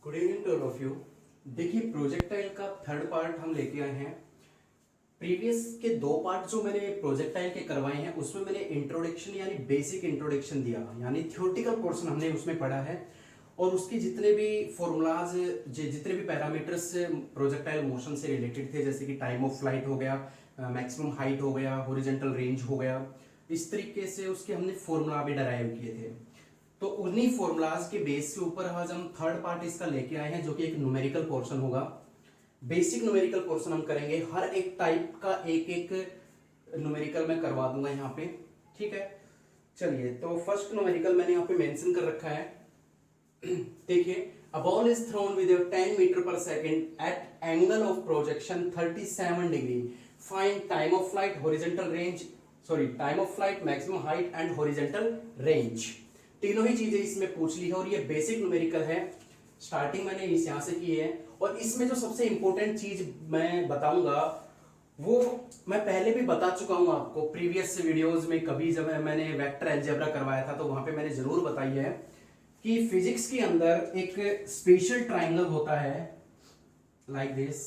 Good evening to all of you. देखिए, projectile का third part हम लेके आए हैं। प्रीवियस के दो पार्ट जो मैंने प्रोजेक्टाइल के करवाए हैं उसमें मैंने इंट्रोडक्शन यानी बेसिक इंट्रोडक्शन दिया, यानी थ्योरेटिकल पोर्शन हमने उसमें पढ़ा है और उसके जितने भी फॉर्मूलाज, जितने भी पैरामीटर्स प्रोजेक्टाइल मोशन से रिलेटेड थे, जैसे कि टाइम ऑफ फ्लाइट हो गया, मैक्सिमम हाइट हो गया, हॉरिजॉन्टल रेंज हो गया, इस तरीके से उसके हमने फॉर्मूला भी डराइव किए थे। तो उन्हीं फॉर्मूलाज के बेस के ऊपर आज हम थर्ड पार्ट इसका लेके आए हैं, जो कि एक न्यूमेरिकल पोर्शन होगा। बेसिक न्यूमेरिकल पोर्शन हम करेंगे, हर एक टाइप का एक एक न्यूमेरिकल मैं करवा दूंगा यहाँ पे, ठीक है। चलिए, तो फर्स्ट न्यूमेरिकल मैंने यहाँ पे मेंशन कर रखा है। देखिए, a ball is thrown with a 10 meter per second at angle of projection 37 degree. Find time of flight, horizontal range, time of flight, maximum height and horizontal range. तीनों ही चीजें इसमें पूछ ली है और ये बेसिक न्यूमेरिकल है। स्टार्टिंग मैंने इस यहां से की है और इसमें जो सबसे इंपॉर्टेंट चीज मैं बताऊंगा वो मैं पहले भी बता चुका हूं आपको प्रीवियस वीडियोस में। कभी जब मैंने वेक्टर अलजेब्रा करवाया था तो वहां पे मैंने जरूर बताई है कि फिजिक्स के अंदर एक स्पेशल ट्राइंगल होता है like this.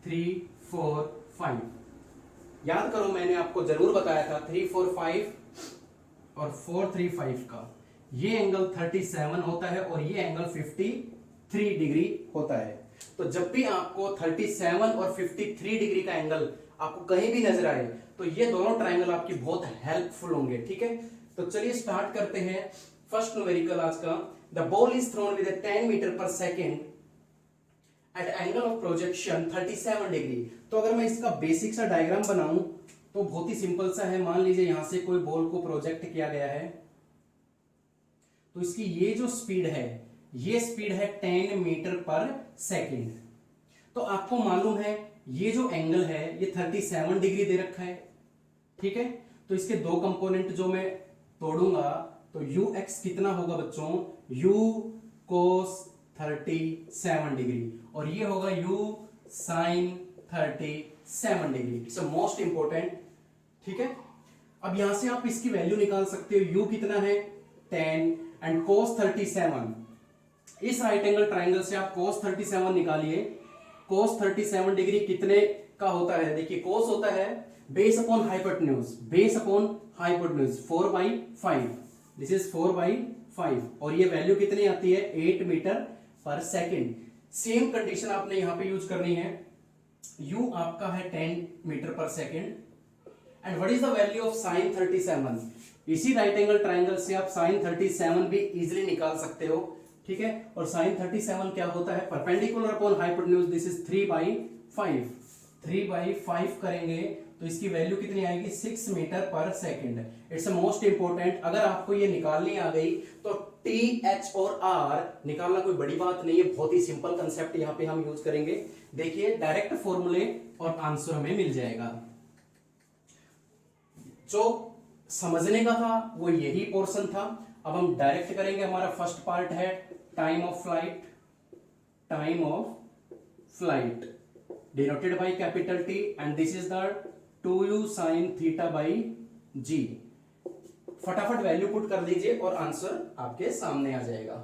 Three four five, याद करो मैंने आपको जरूर बताया था 3 4 5 और 4 3 5 का ये एंगल 37 होता है और ये एंगल 53 डिग्री होता है। तो जब भी आपको 37 और 53 डिग्री का एंगल आपको कहीं भी नजर आए तो ये दोनों ट्राइंगल आपकी बहुत हेल्पफुल होंगे, ठीक है। तो चलिए स्टार्ट करते हैं फर्स्ट न्यूमेरिकल आज का। The ball is thrown with 10 metre per second at angle of projection 37 degree. तो अगर मैं इसका बेसिक सा डायग्राम बनाऊं तो बहुत ही सिंपल सा है। मान लीजिए यहां से कोई बॉल को प्रोजेक्ट किया गया है तो इसकी ये जो स्पीड है ये स्पीड है 10 मीटर पर सेकेंड। तो आपको मालूम है ये जो एंगल है ये 37 डिग्री दे रखा है, ठीक है। तो इसके दो कंपोनेंट जो मैं तोड़ूंगा तो ux कितना होगा बच्चों, u cos 37 डिग्री और ये होगा u sin 37 degree. It's most important, ठीक है। अब यहां से आप इसकी वैल्यू निकाल सकते हो। u कितना है 10 एंड cos 37, इस राइट एंगल ट्राइंगल से आप cos 37 निकालिए। cos 37 डिग्री कितने का होता है, देखिए cos होता है base upon hypotenuse, base upon hypotenuse 4/5, this is 4/5 और ये वैल्यू कितनी आती है 8 metre per second. Same condition आपने यहां पे यूज करनी है। u आपका है 10 metre per second and what is the value of sin 37। इसी राइट एंगल ट्राइंगल से आप sin 37 भी इजीली निकाल सकते हो, ठीक है। और sin 37 क्या होता है, perpendicular upon hypotenuse, this is 3/5। 3/5 करेंगे तो इसकी वैल्यू कितनी आएगी 6 metre per second. It's most important. अगर आपको ये निकालनी आ गई तो टी एच और आर निकालना कोई बड़ी बात नहीं है, बहुत ही सिंपल कंसेप्ट यहाँ पे हम यूज करेंगे। देखिए डायरेक्ट फॉर्मूले और आंसर हमें मिल जाएगा। जो समझने का था वो यही पोर्शन था। अब हम डायरेक्ट करेंगे। हमारा फर्स्ट पार्ट है time of flight. Time of flight denoted by capital T and this is the 2u sin theta by g। फटाफट वैल्यू पुट कर दीजिए और आंसर आपके सामने आ जाएगा।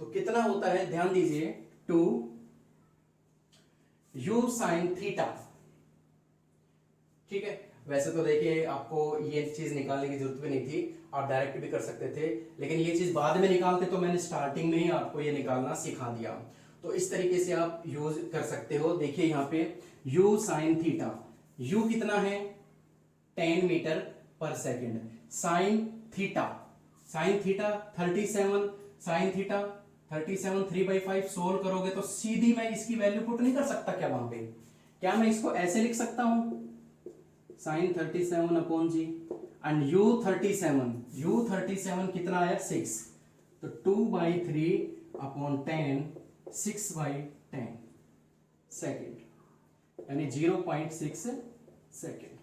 तो कितना होता है ध्यान दीजिए 2u sin थीटा, ठीक है। वैसे तो देखिए आपको ये चीज निकालने की जरूरत भी नहीं थी, आप डायरेक्ट भी कर सकते थे, लेकिन ये चीज बाद में निकालते तो मैंने स्टार्टिंग में ही आपको ये निकालना सिखा दिया। तो इस तरीके से आप यूज कर सकते हो। देखिए यहाँ पे u sin थीटा, u कितना है 10 metre per second, sine theta 37, sine theta 37 3/5 solve करोगे तो सीधी मैं इसकी वैल्यू पुट नहीं कर सकता क्या वहां पे? क्या मैं इसको ऐसे लिख सकता हूं sine 37 upon g and u 37 कितना आया 6, तो 2/3 अपॉन 10 6/10 सेकेंड यानी 0.6 सेकेंड।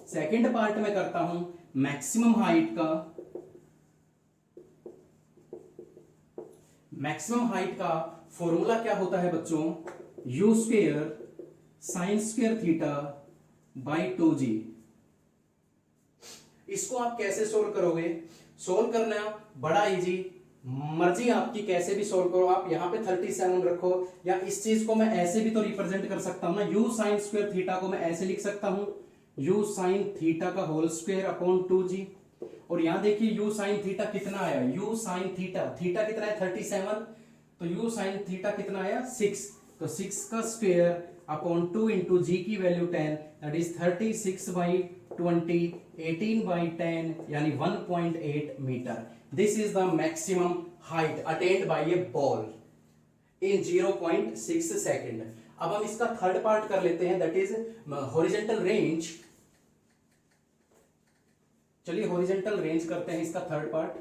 सेकेंड पार्ट में करता हूं मैक्सिमम हाइट का। मैक्सिमम हाइट का फॉर्मूला क्या होता है बच्चों, u square sine square theta by 2g। इसको आप कैसे सोल्व करोगे? सोल्व करना बड़ा इजी, मर्जी आपकी, कैसे भी सोल्व करो आप। यहाँ पे 37 रखो, या इस चीज को मैं ऐसे भी तो रिप्रेजेंट कर सकता हूं ना, u साइन स्क्वायर थीटा को मैं ऐसे लिख सकता हूं, u साइन थीटा का होल स्क्वायर अपॉन 2g। और यहां देखिए u साइन थीटा कितना आया, u साइन थीटा, थीटा कितना है 37, तो u साइन थीटा कितना आया 6, तो 6 का स्क्वायर अपॉन 2 इंटू जी की वैल्यू 10, दैट इज 36/20, 18/10 यानी 1.8 मीटर। This is the maximum height attained by a ball in 0.6 second. अब हम इसका थर्ड पार्ट कर लेते हैं, दैट इज हॉरिजॉन्टल रेंज। चलिए हॉरिजॉन्टल रेंज करते हैं इसका third part.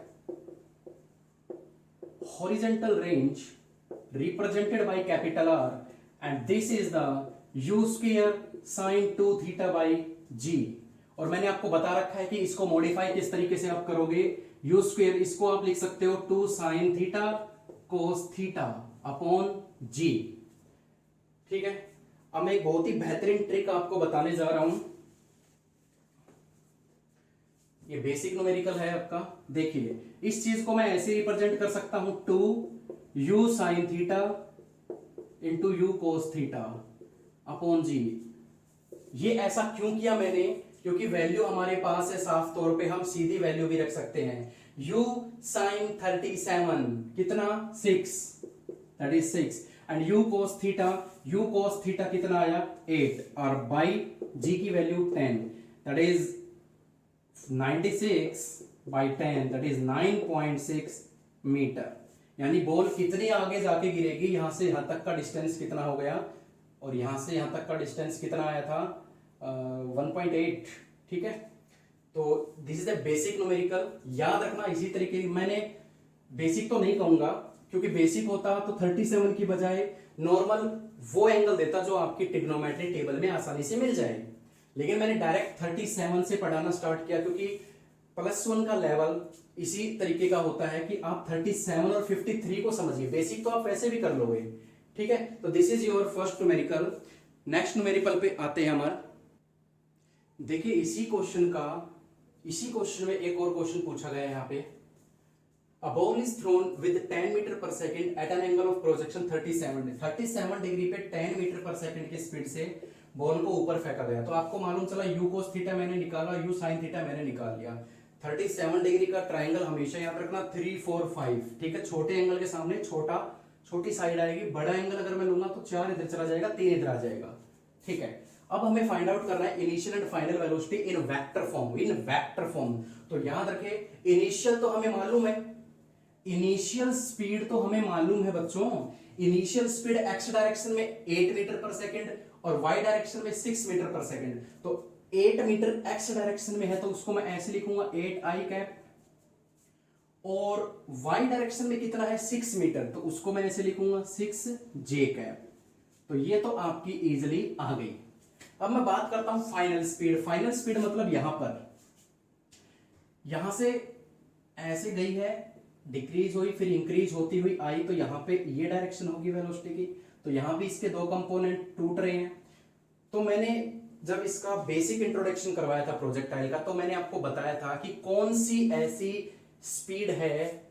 Horizontal range represented by capital R and this is the u square sin 2 theta by g। और मैंने आपको बता रखा है कि इसको मॉडिफाई किस तरीके से आप करोगे। u स्क्वेयर इसको आप लिख सकते हो 2 sin theta cos theta upon g। ठीक है, अब मैं एक बहुत ही बेहतरीन ट्रिक आपको बताने जा रहा हूं। ये बेसिक न्यूमेरिकल है आपका। देखिए इस चीज को मैं ऐसे रिप्रेजेंट कर सकता हूं 2u sin theta into u cos theta upon g. ये ऐसा क्यों किया मैंने? क्योंकि वैल्यू हमारे पास है, साफ तौर पे हम सीधी वैल्यू भी रख सकते हैं। u साइन 37 कितना 6, that is 6, and u cos theta कितना आया 8, और बाई g की value 10, that is 96/10, that is 9.6 मीटर। यानी बॉल कितनी आगे जाके गिरेगी, यहां से यहां तक का डिस्टेंस कितना हो गया, और यहां से यहां तक का डिस्टेंस कितना आया था 1.8। ठीक है, तो this is the basic numerical. याद रखना इसी तरीके, मैंने बेसिक तो नहीं कहूंगा क्योंकि बेसिक होता तो 37 की बजाय नॉर्मल वो एंगल देता जो आपकी ट्रिग्नोमेट्री टेबल में आसानी से मिल जाए, लेकिन मैंने डायरेक्ट 37 से पढ़ाना स्टार्ट किया क्योंकि +1 का लेवल इसी तरीके का होता है कि आप 37 और 53 को समझिए। बेसिक तो आप वैसे भी कर लोगे। ठीक है, तो this is your first numerical. Next numerical पे आते हैं हमारा। देखिए इसी क्वेश्चन में एक और क्वेश्चन पूछा गया है यहाँ पे। A ball is thrown with 10 metre per second at an angle of projection 37 degree पे 10 मीटर पर सेकेंड की स्पीड से बॉल को ऊपर फेंका गया। तो आपको मालूम चला u cos थीटा मैंने निकाला, u sin थीटा मैंने निकाल लिया। 37 डिग्री का ट्राइंगल हमेशा याद रखना 3, 4, 5। ठीक है, छोटे एंगल के सामने छोटी साइड आएगी, बड़ा एंगल अगर मैं लूंगा तो 4 इधर चला जाएगा, 3 इधर आ जाएगा। ठीक है, अब हमें फाइंड आउट करना है initial and final velocity in vector form. तो याद रखें इनिशियल तो हमें मालूम है, इनिशियल स्पीड तो हमें मालूम है बच्चों। इनिशियल स्पीड एक्स डायरेक्शन में 8 मीटर पर सेकेंड और वाई डायरेक्शन में 6 मीटर पर सेकेंड। तो 8 मीटर एक्स डायरेक्शन में है तो उसको मैं ऐसे लिखूंगा 8i कैप, और वाई डायरेक्शन में कितना है 6 मीटर, तो उसको मैं ऐसे लिखूंगा 6j कैप। तो ये तो आपकी इजिली आ गई। अब मैं बात करता हूं फाइनल स्पीड। फाइनल स्पीड मतलब यहां से ऐसे गई है, डिक्रीज हुई, फिर इंक्रीज होती हुई आई, तो यहां पे ये डायरेक्शन होगी वेलोसिटी की। तो यहां भी इसके दो कंपोनेंट टूट रहे हैं। तो मैंने जब इसका बेसिक इंट्रोडक्शन करवाया था प्रोजेक्टाइल का, तो मैंने आपको बताया था कि कौन सी ऐसी स्पीड है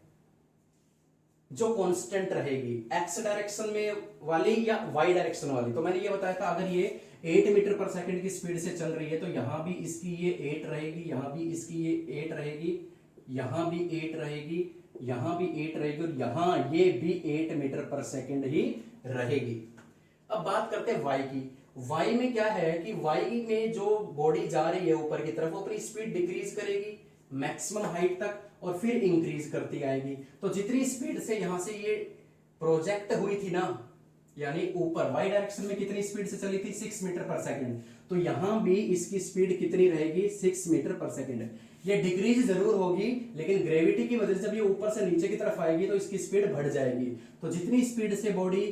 जो कांस्टेंट रहेगी, एक्स डायरेक्शन में वाली या वाई डायरेक्शन वाली। तो मैंने ये बताया था अगर ये 8 मीटर पर सेकंड की स्पीड से चल रही है तो यहां भी इसकी ये 8 रहेगी, यहां भी इसकी ये 8 रहेगी, यहां भी 8 रहेगी, यहां भी 8 रहेगी, और यहां ये भी 8 मीटर पर सेकंड ही रहेगी। अब बात करते हैं वाई की। वाई में क्या है कि वाई में जो बॉडी जा रही है ऊपर की तरफ वो अपनी स्पीड डिक्रीज करेगी मैक्सिमम हाइट तक और फिर इंक्रीज करती आएगी। तो जितनी स्पीड से यहां से ये प्रोजेक्ट हुई थी ना, यानी ऊपर वाई डायरेक्शन में कितनी स्पीड से चली थी 6 मीटर पर सेकंड, तो यहां भी इसकी स्पीड कितनी रहेगी 6 मीटर पर सेकंड। ये डिक्रीज जरूर होगी लेकिन ग्रेविटी की वजह से जब ये ऊपर से नीचे की तरफ आएगी तो इसकी स्पीड बढ़ जाएगी। तो जितनी स्पीड से बॉडी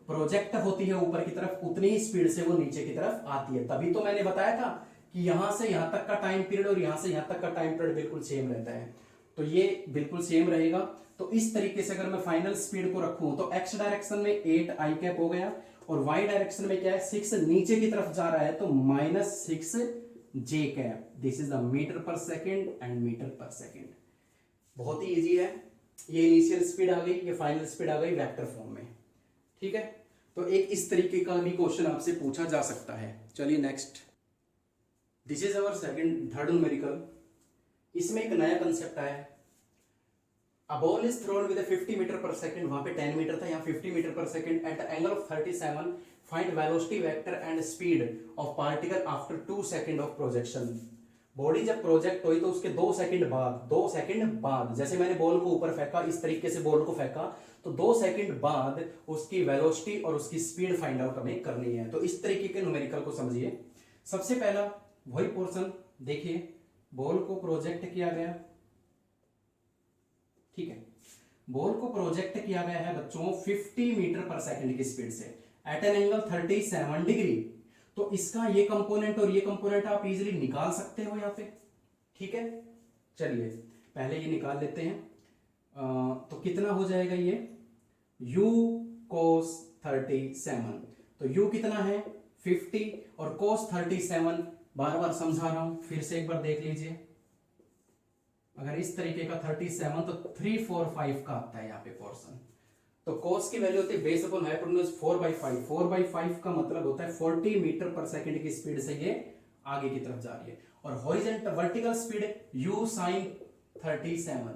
प्रोजेक्ट होती है ऊपर की तरफ उतनी ही स्पीड से वो नीचे की तरफ आती है। तभी तो मैंने बताया था कि यहां से यहां तक का टाइम पीरियड और यहां से यहां तक का टाइम पीरियड बिल्कुल सेम रहता है। तो ये बिल्कुल सेम रहेगा। तो इस तरीके से अगर मैं फाइनल स्पीड को रखूं तो एक्स डायरेक्शन में 8 आई कैप हो गया और वाई डायरेक्शन में क्या है 6 नीचे की तरफ जा रहा है तो -6 j cap, this is the metre per second and metre per second. बहुत ही इजी है। ये इनिशियल स्पीड आ गई, ये फाइनल स्पीड आ गई वेक्टर फॉर्म में। ठीक है, तो एक इस तरीके का भी क्वेश्चन आपसे पूछा जा सकता है। चलिए next, this is our third numerical. इसमें एक नया कंसेप्ट आया है। A ball is thrown with a 50 metre per second, वहां पे 10 मीटर था, यहाँ 50 metre per second at the angle of 37, find velocity vector and speed of particle after 2 second of projection. Body जब प्रोजेक्ट हुई तो उसके 2 सेकेंड बाद जैसे मैंने बॉल को ऊपर फेंका, इस तरीके से बॉल को फेंका, तो 2 सेकेंड बाद उसकी वेलोसिटी और उसकी स्पीड फाइंड आउट हमें करनी है। तो इस तरीके के न्यूमेरिकल को समझिए। सबसे पहला वही पोर्शन देखिए, बॉल को प्रोजेक्ट किया गया, ठीक है, बॉल को प्रोजेक्ट किया गया है बच्चों 50 मीटर पर सेकंड की स्पीड से एट एन एंगल 37 डिग्री। तो इसका ये कंपोनेंट और ये कंपोनेंट आप इजीली निकाल सकते हो यहाँ पे। ठीक है, चलिए पहले ये निकाल लेते हैं। तो कितना हो जाएगा ये u cos 37, तो u कितना है 50 और cos 37, बार बार समझा रहा हूं, फिर से एक बार देख लीजिए। अगर इस तरीके का 37 तो 345 का आता है यहाँ पे पोर्शन। तो cos की वैल्यू होती है बेस अपॉन हाइपोटेन्यूज 4/5। 4/5 का मतलब होता है 40 मीटर पर सेकंड की स्पीड से ये आगे की तरफ जा रही है। और horizontal vertical speed u sin 37,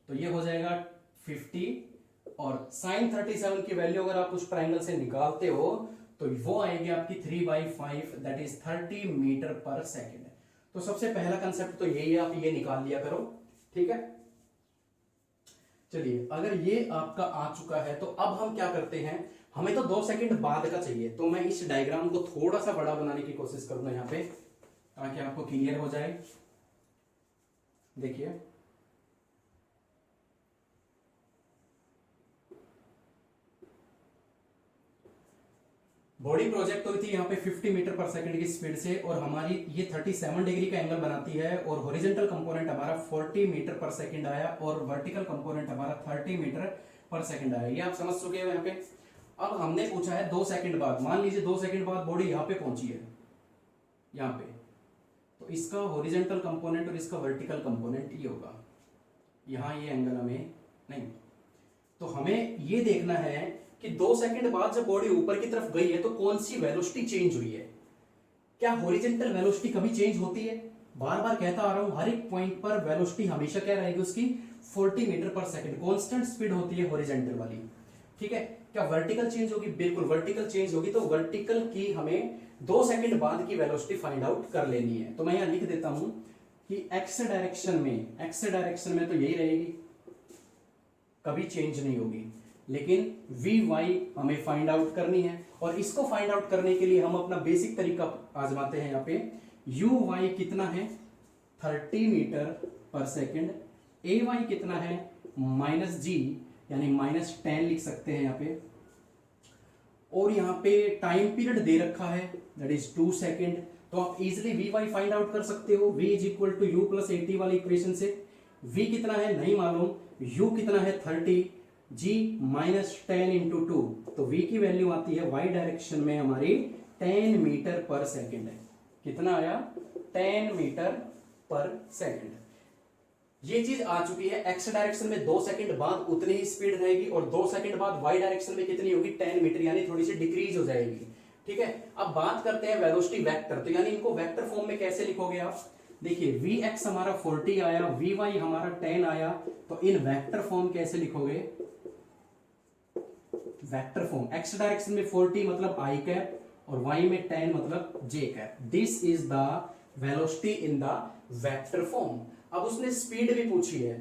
तो ये हो जाएगा 50 और sin 37 की वैल्यू अगर आप उस ट्राइंगल से निकालते हो तो वो आएगी आपकी 3/5, that is 30 metre per second. तो सबसे पहला कंसेप्ट तो यही है, आप ये निकाल लिया करो। ठीक है, चलिए अगर ये आपका आ चुका है तो अब हम क्या करते हैं, हमें तो 2 सेकंड बाद का चाहिए, तो मैं इस डायग्राम को थोड़ा सा बड़ा बनाने की कोशिश करूंगा यहाँ पे ताकि आपको क्लियर हो जाए। देखिए बॉडी प्रोजेक्ट हुई थी यहाँ पे 50 मीटर पर सेकंड की स्पीड से और हमारी ये 37 डिग्री का एंगल बनाती है और हॉरिजॉन्टल कंपोनेंट हमारा 40 मीटर पर सेकंड आया और वर्टिकल कंपोनेंट हमारा 30 मीटर पर सेकंड आया। ये आप समझ चुके हो यहाँ पे। अब हमने पूछा है 2 सेकंड बाद, मान लीजिए 2 सेकंड बाद बॉडी यहाँ पे पहुंची है, यहाँ पे, तो इसका हॉरिजॉन्टल कंपोनेंट और इसका वर्टिकल कंपोनेंट ये होगा, यहाँ ये एंगल हमें नहीं। तो हमें ये देखना है कि 2 सेकंड बाद जब बॉडी ऊपर की तरफ गई है तो कौन सी वेलोसिटी चेंज हुई है। क्या हॉरिजॉन्टल वेलोसिटी कभी चेंज होती है? बार बार कहता आ रहा हूं, हर एक पॉइंट पर वेलोसिटी हमेशा क्या रहेगी उसकी 40 मीटर पर सेकंड, कांस्टेंट स्पीड होती है हॉरिजॉन्टल वाली। ठीक है, क्या वर्टिकल चेंज होगी? बिल्कुल वर्टिकल चेंज होगी। तो वर्टिकल की हमें 2 सेकंड बाद की वेलोसिटी फाइंड आउट कर लेनी है। तो मैं यहां लिख देता हूं कि एक्स डायरेक्शन में तो यही रहेगी, कभी चेंज नहीं होगी, लेकिन Vy हमें फाइंड आउट करनी है। और इसको फाइंड आउट करने के लिए हम अपना बेसिक तरीका आजमाते हैं। यहाँ पे Uy कितना है 30 मीटर पर सेकेंड, Ay कितना है -g यानी -10 लिख सकते हैं यहाँ पे, और यहाँ पे टाइम पीरियड दे रखा है दैट इज 2 सेकेंड। तो आप इजिली Vy फाइंड आउट कर सकते हो v is equal to u plus 80 वाली इक्वेशन से। v कितना है नहीं मालूम, u कितना है 30, g -10 इंटू 2, तो v की वैल्यू आती है y डायरेक्शन में हमारी 10 मीटर पर सेकेंड है। कितना आया 10 मीटर पर सेकेंड। ये चीज आ चुकी है। x डायरेक्शन में 2 सेकंड बाद उतनी ही स्पीड रहेगी और 2 सेकंड बाद y डायरेक्शन में कितनी होगी 10 मीटर, यानी थोड़ी सी डिक्रीज हो जाएगी। ठीक है, अब बात करते हैं वेलोसिटी वेक्टर। तो यानी इनको वेक्टर फॉर्म में कैसे लिखोगे आप? देखिए vx हमारा 40 आया, vy हमारा 10 आया, तो इन वेक्टर फॉर्म कैसे लिखोगे? वेक्टर फॉर्म x डायरेक्शन में 40 मतलब i कैप और y में 10 मतलब j cap. This is the velocity in the vector form. अब उसने स्पीड भी पूछी है,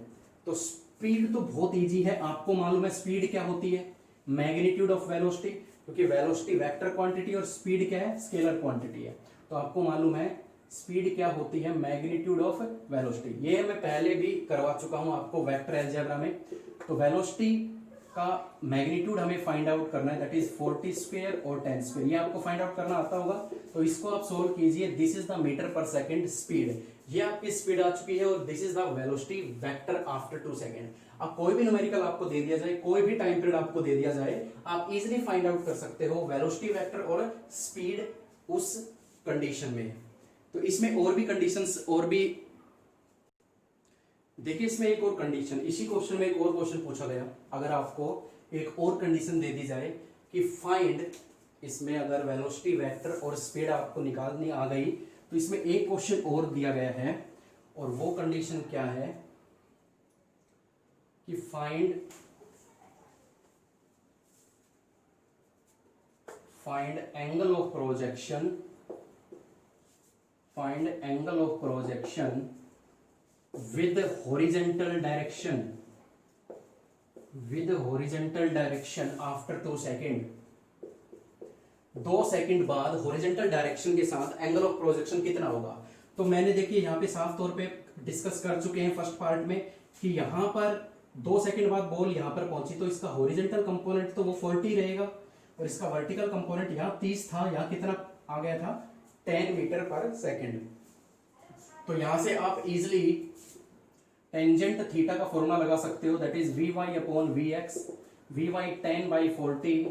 तो स्पीड तो बहुत इजी है, आपको मालूम है स्पीड क्या होती है, मैग्नीट्यूड ऑफ वेलोसिटी, क्योंकि वेलोसिटी वेक्टर क्वांटिटी और स्पीड क्या है स्केलर क्वांटिटी है। तो आपको मालूम है स्पीड क्या होती है, मैग्नीट्यूड ऑफ वेलोसिटी। ये मैं पहले भी करवा चुका हूं आपको वेक्टर अलजेब्रा में। तो वेलोसिटी का मैग्नीट्यूड हमें फाइंड आउट करना है, दैट इज 40 स्क्वायर और 10 स्क्वायर। ये आपको फाइंड आउट करना आता होगा, तो इसको आप सोल्व कीजिए। दिस इज द मीटर पर सेकंड स्पीड, ये आपकी स्पीड आ चुकी है, और this is the velocity vector after 2 second. अब कोई भी न्यूमेरिकल आपको दे दिया जाए, कोई भी टाइम पीरियड आपको दे दिया जाए, आप इजीली फाइंड आउट कर सकते हो वेलोसिटी वेक्टर और स्पीड उस कंडीशन में। तो इसमें और भी कंडीशंस और भी देखिए, इसमें एक और कंडीशन, इसी क्वेश्चन में एक और क्वेश्चन पूछा गया, अगर आपको एक और कंडीशन दे दी जाए कि फाइंड, इसमें अगर वेलोसिटी वेक्टर और स्पीड आपको निकालनी आ गई, तो इसमें एक क्वेश्चन और दिया गया है, और वो कंडीशन क्या है कि find angle of projection, find angle of projection with horizontal direction after 2 second. 2 second बाद हॉरिजॉन्टल डायरेक्शन के साथ एंगल ऑफ प्रोजेक्शन कितना होगा। तो मैंने देखिए यहाँ पे साफ तौर पे डिस्कस कर चुके हैं फर्स्ट पार्ट में कि यहाँ पर 2 सेकेंड बाद बॉल यहाँ पर पहुंची, तो इसका हॉरिजॉन्टल कंपोनेंट तो वो 40 रहेगा, और इसका वर्टिकल कंपोनेंट यहाँ 30 था, यहाँ कितना आ गया था 10 मीटर पर सेकेंड। तो यहां से आप इजिली टेंजेंट थीटा का फॉर्मूला लगा सकते हो, that is v y upon v x, v y 10/40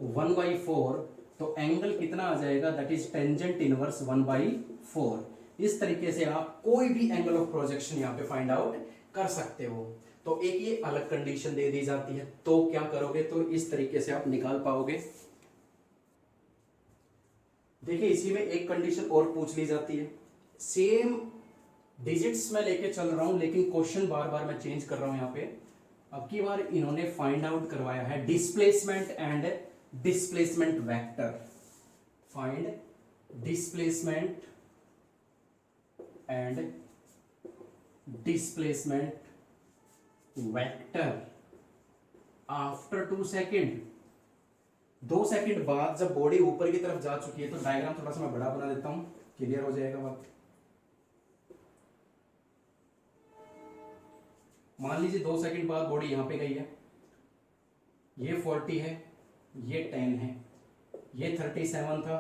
1/4, तो एंगल कितना आ जाएगा, दैट इज टेंजेंट इनवर्स 1/4। इस तरीके से आप कोई भी एंगल ऑफ प्रोजेक्शन यहाँ पे फाइंड आउट कर सकते हो। तो एक ये अलग कंडीशन दे दी जाती है, तो क्या करोगे, तो इस तरीके से आप निकाल पाओगे। देखिए इसी में एक कंडीशन और पूछ ली जाती है, सेम डिजिट्स में लेके चल रहा हूं, लेकिन क्वेश्चन बार बार मैं चेंज कर रहा हूं। यहाँ पे अब की बार इन्होंने फाइंड आउट करवाया है displacement and displacement vector, find displacement and displacement vector after 2 second. 2 second बाद जब बॉडी ऊपर की तरफ जा चुकी है, तो डायग्राम थोड़ा सा मैं बड़ा बना देता हूं, क्लियर हो जाएगा बात। मान लीजिए 2 सेकंड बाद बॉडी यहां पे गई है, ये 40 है, ये 10 है, ये 37 था,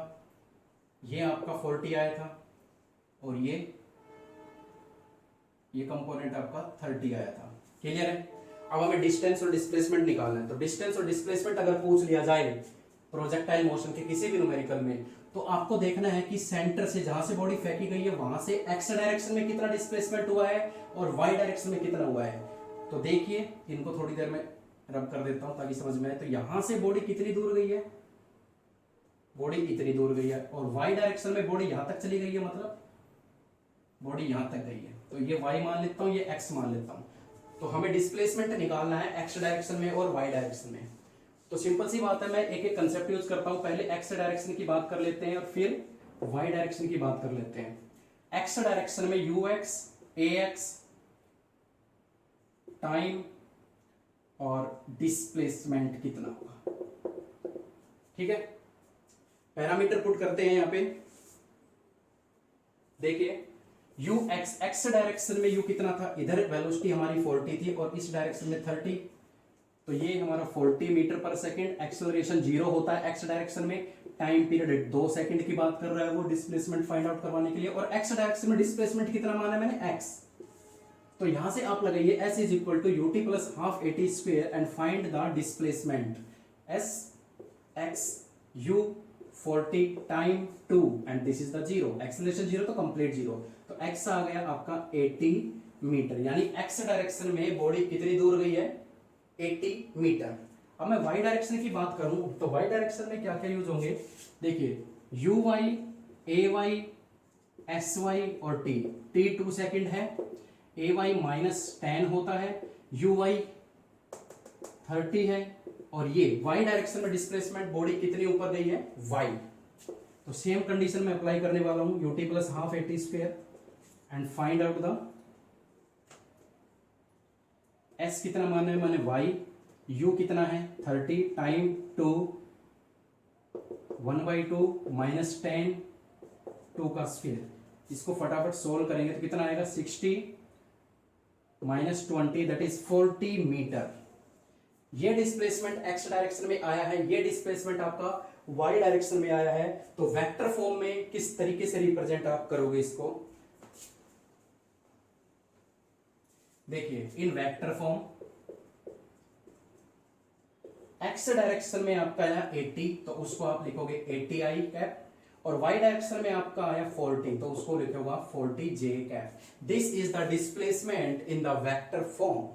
ये आपका 40 आया था, और ये कंपोनेंट आपका 30 आया था। क्लियर है। अब हमें डिस्टेंस और डिस्प्लेसमेंट निकालना है, तो डिस्टेंस और डिस्प्लेसमेंट अगर पूछ लिया जाए प्रोजेक्टाइल मोशन के किसी भी न्यूमेरिकल में, तो आपको देखना है कि सेंटर से जहां से बॉडी फेंकी गई है वहां से एक्स डायरेक्शन में कितना डिस्प्लेसमेंट हुआ है और वाई डायरेक्शन में कितना हुआ है। तो देखिए इनको थोड़ी देर में रब कर देता हूं ताकि समझ में आए। तो यहां से बॉडी कितनी दूर गई है, बॉडी इतनी दूर गई है, और वाई डायरेक्शन में बॉडी यहां तक चली गई है, मतलब बॉडी यहां तक गई है। तो ये वाई मान लेता हूं, ये एक्स मान लेता हूं। तो हमें डिस्प्लेसमेंट निकालना है एक्स डायरेक्शन में और वाई डायरेक्शन में। तो सिंपल सी बात है, मैं एक एक कंसेप्ट यूज करता हूं। पहले एक्स डायरेक्शन की बात कर लेते हैं और फिर वाई डायरेक्शन की बात कर लेते हैं। एक्स डायरेक्शन में you x, A x, time और डिस्प्लेसमेंट कितना होगा। ठीक है, पैरामीटर पुट करते हैं यहां पे। देखिए यू एक्स, एक्स डायरेक्शन में यू कितना था, इधर वेलोसिटी हमारी 40 थी और इस डायरेक्शन में 30, तो ये हमारा 40 मीटर पर सेकेंड। एक्सेलरेशन 0 होता है एक्स डायरेक्शन में, टाइम पीरियड 2 सेकंड की बात कर रहा है वो डिस्प्लेसमेंट फाइंड आउट करवाने के लिए। और एक्स डायरेक्शन में डिस्प्लेसमेंट कितना माना है मैंने, एक्स। तो यहां से आप लगाइए s is equal to u t plus half a t square and find the displacement. s x u 40 time 2 and this is the 0, acceleration 0 तो कंप्लीट 0। तो x आ गया आपका 80 मीटर, यानी x डायरेक्शन में बॉडी कितनी दूर गई है, 80 मीटर। अब मैं y डायरेक्शन की बात करूं तो y डायरेक्शन में क्या क्या यूज होंगे, देखिए u y, a y, s y और t। t 2 सेकंड है, ए वाई -10 होता है, यू वाई 30 है, और ये वाई डायरेक्शन में डिस्प्लेसमेंट बॉडी कितनी ऊपर गई है, वाई। तो सेम कंडीशन में अप्लाई करने वाला हूं, you t plus half a t square and find out the S कितना माना है मैंने वाई, यू कितना है 30 टाइम 2 1/2 -10 2 का स्क्वायर। इसको फटाफट सोल्व करेंगे तो कितना आएगा 60 -20 दैट इज 40 मीटर। ये डिस्प्लेसमेंट एक्स डायरेक्शन में आया है, ये डिस्प्लेसमेंट आपका वाई डायरेक्शन में आया है। तो वेक्टर फॉर्म में किस तरीके से रिप्रेजेंट आप करोगे इसको, देखिए इन वेक्टर फॉर्म एक्स डायरेक्शन में आपका आया 80, तो उसको आप लिखोगे 80i कैप, और y डायरेक्शन में आपका आया 40, तो उसको लिखे होगा 40 j cap. This is the displacement in the vector form.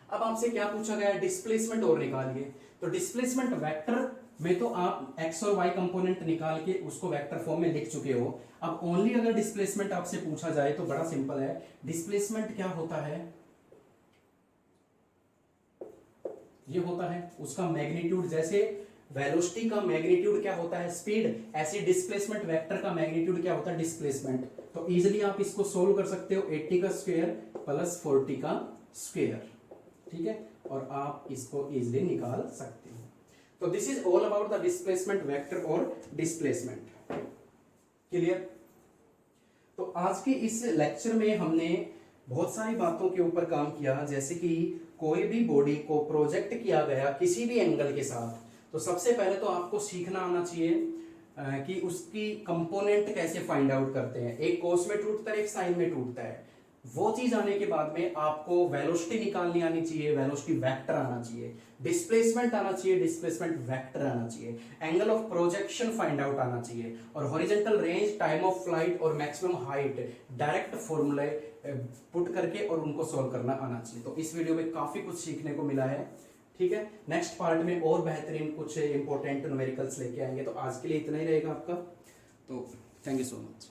अब आपसे क्या पूछा गया है, डिस्प्लेसमेंट और निकालिए। तो डिस्प्लेसमेंट वेक्टर में तो आप x और y कंपोनेंट निकाल के उसको वेक्टर फॉर्म में लिख चुके हो। अब ओनली अगर डिस्प्लेसमेंट आपसे पूछा जाए तो बड़ा सिंपल है। डिस्प्लेसमेंट क्या होता है, ये होता है उसका मैग्नीट्यूड। जैसे वेलोसिटी का मैग्नीट्यूड क्या होता है, स्पीड, ऐसे डिस्प्लेसमेंट वेक्टर का मैग्नीट्यूड क्या होता है, डिस्प्लेसमेंट। तो इजीली आप इसको सोल्व कर सकते हो, 80 का स्क्वायर प्लस 40 का स्क्वायर, ठीक है, और आप इसको इजीली निकाल सकते हो। तो this is all about the displacement vector और डिस्प्लेसमेंट। क्लियर। तो आज के इस लेक्चर में हमने बहुत सारी बातों के ऊपर काम किया, जैसे कि कोई भी बॉडी को प्रोजेक्ट किया गया किसी भी एंगल के साथ, तो सबसे पहले तो आपको सीखना आना चाहिए कि उसकी कंपोनेंट कैसे फाइंड आउट करते हैं। एक कोस में टूटता है, एक साइन में टूटता है। वो चीज आने के बाद में आपको वेलोसिटी निकालनी आनी चाहिए, वेलोसिटी वेक्टर आना चाहिए, डिस्प्लेसमेंट आना चाहिए, डिस्प्लेसमेंट वेक्टर आना चाहिए, angle of projection find out आना चाहिए, और horizontal range, time of flight और मैक्सिमम हाइट डायरेक्ट फॉर्मूले पुट करके और उनको सोल्व करना आना चाहिए। तो इस वीडियो में काफी कुछ सीखने को मिला है, ठीक है। नेक्स्ट पार्ट में और बेहतरीन कुछ इंपॉर्टेंट न्यूमेरिकल्स लेके आएंगे। तो आज के लिए इतना ही रहेगा आपका। तो थैंक यू सो मच।